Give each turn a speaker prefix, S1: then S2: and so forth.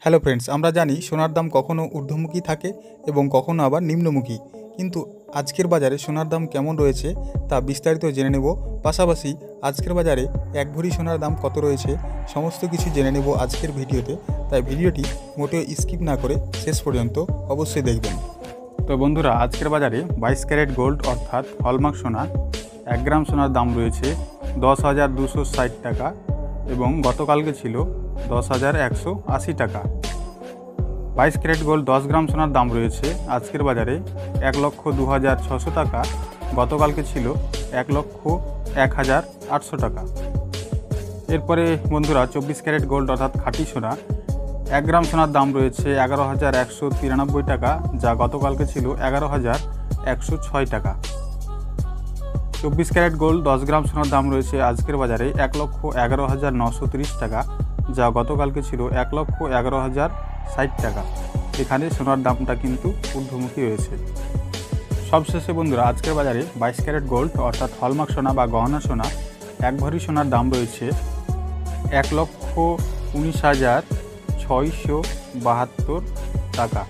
S1: Hello friends, আমরা জানি সোনার দাম কখনো ঊর্ধ্বমুখী থাকে এবং কখনো আবার নিম্নমুখী। কিন্তু আজকের বাজারে সোনার দাম কেমন রয়েছে তা বিস্তারিত জেনে নেব। পাশাপাশি আজকের বাজারে এক ভরি সোনার দাম কত রয়েছে সমস্ত কিছু জেনে নেব আজকের ভিডিওতে। তাই ভিডিওটি মোটেও স্কিপ না করে শেষ পর্যন্ত অবশ্যই দেখবেন। তো বন্ধুরা, আজকের বাজারে 22 ক্যারেট গোল্ড অর্থাৎ হলমার্ক সোনা 1 গ্রাম সোনার দাম রয়েছে 10,260 টাকা এবং গতকালকে ছিল 10,180 টাকা। 22 ক্যারেট গোল্ড 10 গ্রাম সোনার দাম রয়েছে আজকের বাজারে 1,02,600 টাকা, গতকালকে ছিল 1,01,800 টাকা। এরপরে বন্ধুরা 24 ক্যারেট গোল্ড অর্থাৎ খাঁটি সোনা 1 গ্রাম সোনার দাম রয়েছে 11,193 টাকা, যা গতকালকে ছিল 11,106 টাকা। 24 ক্যারেট গোল্ড 10 গ্রাম সোনার দাম রয়েছে আজকের বাজারে 1,11,930 টাকা, যা গতকালকে ছিল 1,11,060 টাকা। এখানে সোনার দামটা কিন্তু ঊর্ধ্বমুখী রয়েছে। সবশেষে বন্ধুরা, আজকের বাজারে 22 ক্যারেট গোল্ড অর্থাৎ হলমার্ক সোনা বা গহনা সোনা 1 ভরি সোনার দাম রয়েছে 1,19,672 টাকা।